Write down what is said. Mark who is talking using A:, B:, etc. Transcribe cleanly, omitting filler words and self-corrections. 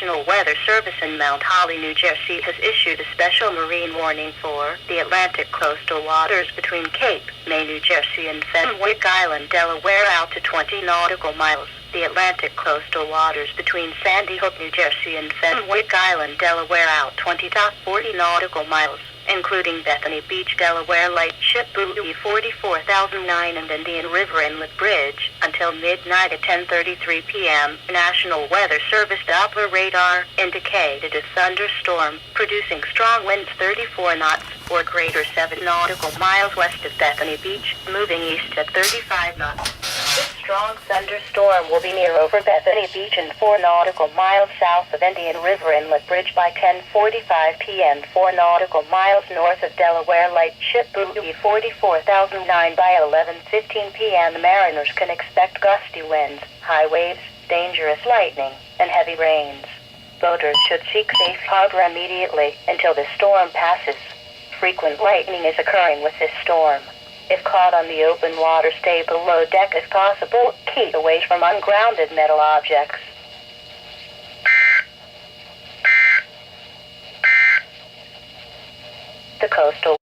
A: National Weather Service in Mount Holly, New Jersey has issued a special marine warning for the Atlantic coastal waters between Cape May, New Jersey and Fenwick Island, Delaware out to 20 nautical miles. The Atlantic coastal waters between Sandy Hook, New Jersey and Fenwick Island, Delaware out 20.40 nautical miles, including Bethany Beach, Delaware Lightship Buoy 44,009 and Indian River Inlet Bridge, until midnight at 10:33 p.m. National Weather Service Doppler radar indicated a thunderstorm, producing strong winds 34 knots or greater 7 nautical miles west of Bethany Beach, moving east at 35 knots. This strong thunderstorm will be near over Bethany Beach and 4 nautical miles south of Indian River Inlet Bridge by 10:45 p.m. 4 nautical miles north of Delaware Lightship Buoy 44,009 by 11:15 p.m. Mariners can expect gusty winds, high waves, dangerous lightning, and heavy rains. Boaters should seek safe harbor immediately until the storm passes. Frequent lightning is occurring with this storm. If caught on the open water, stay below deck as possible. Keep away from ungrounded metal objects. The coastal